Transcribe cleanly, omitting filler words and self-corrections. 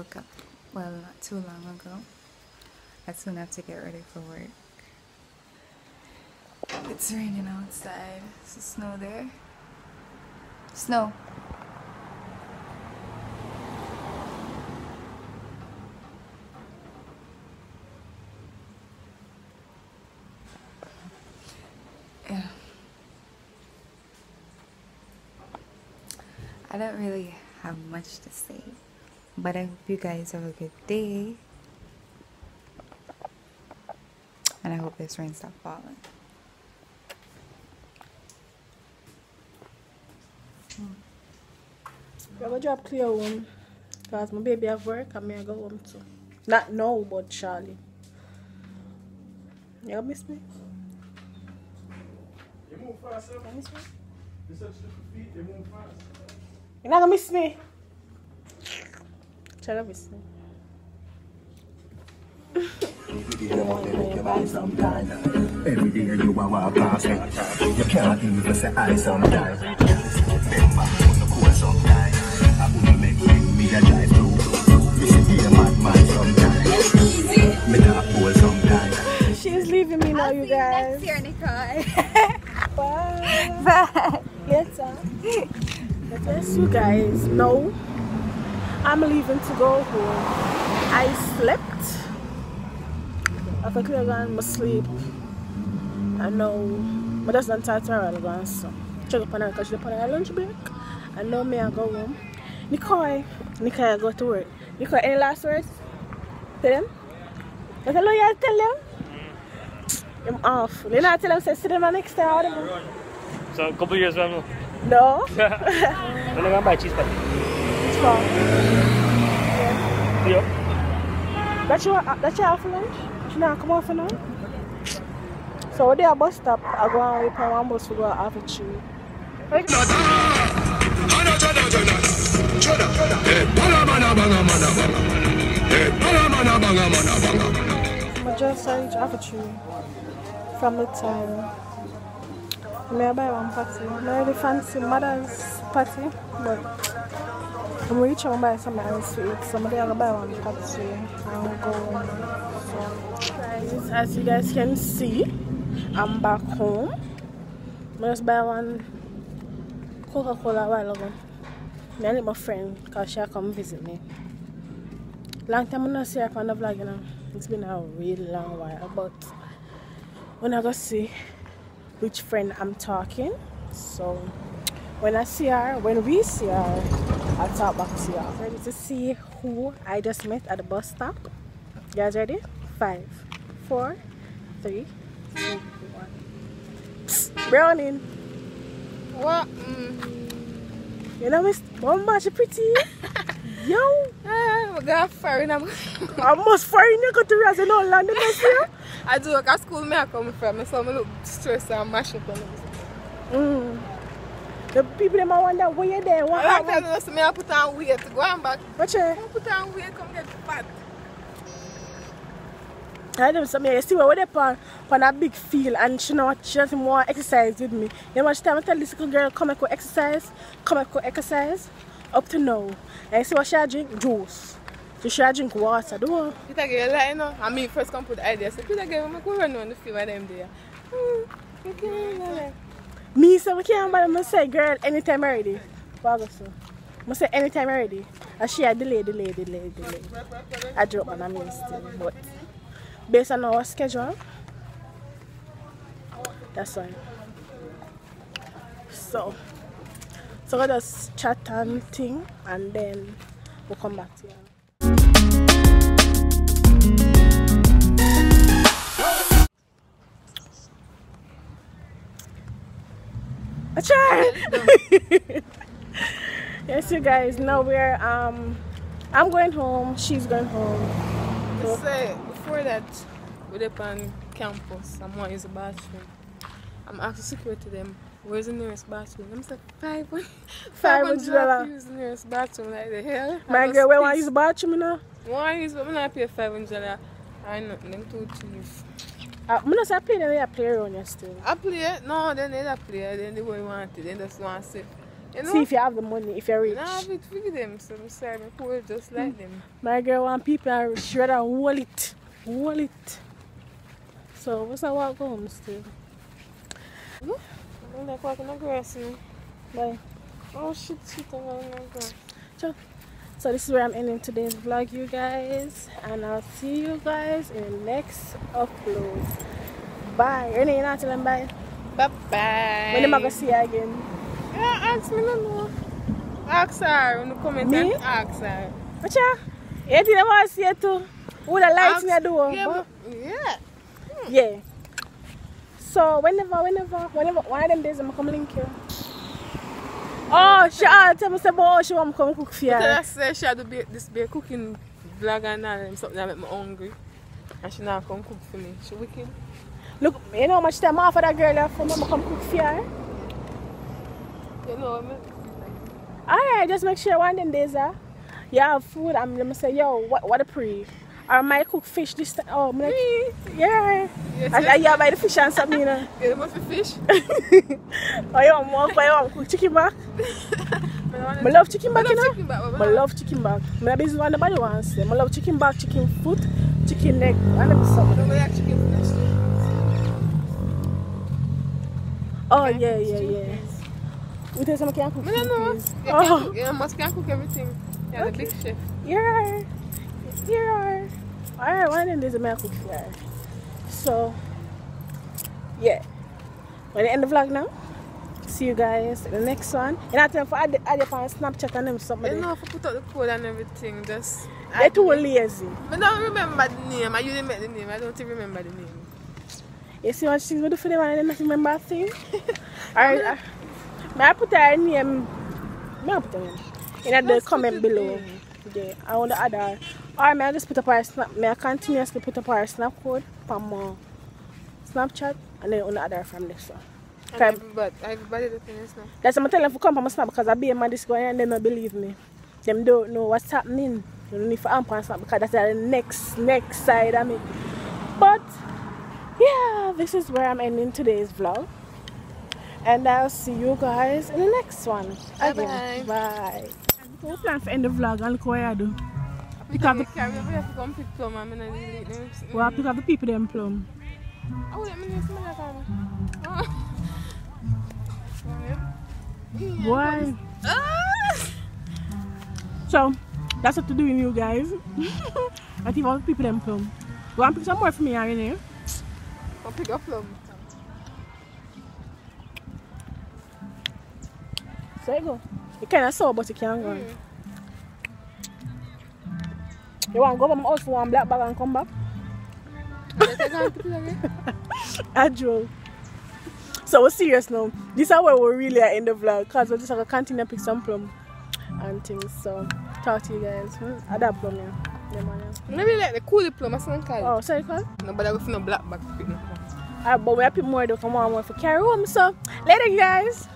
woke up, well, not too long ago. I soon have to get ready for work. It's raining outside. There's snow there. Snow. Yeah. I don't really have much to say, but I hope you guys have a good day, and I hope this rain stops falling. I go drop clear home because my baby have work and me I go home too. Not now, but Charlie. You miss me? You move fast, sir. You miss me? You such little feet, you move fast. You're not gonna miss me. Try to miss me. Every day you walk past me. You can't even say I sometimes. Remember, on the course sometimes. I wouldn't make me a drive through. You see a madman sometimes. Me not pull sometimes. She's leaving me now, you guys. Next year, Nicole. Bye. Bye. Later. Yes, you guys know I'm leaving to go home. I slept. After clear gone, I sleep. I know. But that's not time to run again. So check up on her because she's on her lunch break. I know me, I go home. Nicole, go to work. Nicole, any last words? Tell them? That's all you tell them? I'm off. You not tell them, say, see them next time or whatever? So, a couple years from now? No. I'm going to buy cheese patty. It's fine. Yeah. That's your for lunch? She not come off for now? So when they are bus stop, I go and wait for one bus to go to Avenue. I just reached Avenue from the time. I buy one patty. I really fancy mother's patty, but I'm reaching to buy some else to eat. So I'm going to buy one patty and go home. So, guys, as you guys can see, I'm back home. I just buy one Coca-Cola a while ago. I need my friend because she come visit me. Long time I not see her on the vlog, you know. It's been a really long while, but when I go see which friend I'm talking, so when I see her, when we see her, I'll talk back to you. Ready to see who I just met at the bus stop? You guys ready? 5, 4, 3, 2, 1. Psst, Browning. What? You know, Miss Bomba, she pretty. Yo. I got foreign. I must foreign you go to Raz and all London, I do work at school. Me I come from, so I look stressed and mash up. The people them wonder where you there. What happened? I put on weight to go and back. What you? I put on weight, come get fat. I don't know, you see where they're on a big field and she doesn't want to exercise with me. You know much time I tell this little girl come and go exercise, up to now. And you see what she drink? Juice. So she drink water, do Peter girl, like, you know, I mean first come put the idea. So Peter girl, I'm going to run on the field with them there. Me so I can't bother, I say girl anytime I'm ready. I say anytime I'm ready. And she had delay. I drop on a mean still, but based on our schedule, that's why. So we'll just chat and thing and then we'll come back to you. Yes, you guys, now we're I'm going home, she's going home. So, before that, we're up on campus, I'm going to use the bathroom. I'm asking security them, where's the nearest bathroom? I'm saying $500 use the nearest bathroom, like the hell. My girl, where want to use the bathroom, you know? I want to use, but I'm not pay $500. I know, them too cheap. I'm not saying play, then they play around you still. I play it? No, then they don't play it, then they won't want it, they just want to say You know? See if you have the money, if you're rich. I have it for them, so I'm sorry, I'm poor just like them. My girl want people to shred and hold it. Hold it. So what's that walk home still? I don't like walking on grass, you know. Bye. Oh shit, I'm going on grass. Sure. So this is where I'm ending today's vlog, you guys. And I'll see you guys in the next upload. Bye. Renee, you not tell them bye? Bye-bye. When am I going to see you again? Yeah, ask me no more. Ask her when you comment Me? and ask her. What's that? You think I want to see you too? With the lights in your door? Yeah, yeah. Yeah. So whenever, one of them days I'm come link you. Oh, she tell me about she want me come cook for you. Because I said she had to be this be cooking vlog and all and something that make me hungry. And she now come cook for me. She wicked. Look, you know how much time off for that girl for me come cook for you? You know what I mean? Alright, just make sure one of them days you have food and let me say, yo, what a pre. Or I might cook fish this time. Oh, I'm like, yeah. Yes, And you buy the fish and something, you know. You want for fish? Oh, you want to cook chicken back? I love chicken back, you know. I love chicken back. Maybe it's one nobody wants them. I love chicken back, chicken foot, chicken neck, and every something. We have chicken for next week. Oh, yeah. We tell someone can cook. I don't know. please. You Oh. can cook, you must can cook everything. You're the big chef. Yeah. Alright, one of them days I might cook for her. So, yeah. We're at the end of the vlog now. See you guys in the next one. And I tell you for add up on Snapchat and them something. You know, if I put out the code and everything, just... They're too lazy. I don't remember the name. I usually make the name. I don't even remember the name. You see what she's going to do for them and I don't remember a thing? Alright, I put her name. I put her name in the comment below. Yeah, I want to add her. Or I just put up our snap. I continuously put up our snap code from Snapchat and then on the other from this one. Everybody looking at now. That's what I'm telling them to come from my snap because I be a man this going and they don't believe me. Them don't know what's happening. You don't need to amp on snap because that's the next side of me. But yeah, this is where I'm ending today's vlog. And I'll see you guys in the next one. Again. Bye. We plan to end the vlog and look what I do. Pick up the plum and I delete them. well, pick up the people them plum. Oh, let me just smell that. Why? So that's what to do with you guys. I think all the people them plum. You want to pick some more for me, are you there? I'll pick up plum. So you go. You kind of sour, but you can't go. You want to go to my house for one black bag and come back? I joke. So we're serious now. This is where we're really at in the vlog because we're just like a continue to pick some plum and things. So talk to you guys. I that plum yeah. Maybe like the cool plum or something called. Oh, sorry, call? No, but I go for no black bag to pick no plum. But we have people more though, come on more for carry home. So later, you guys.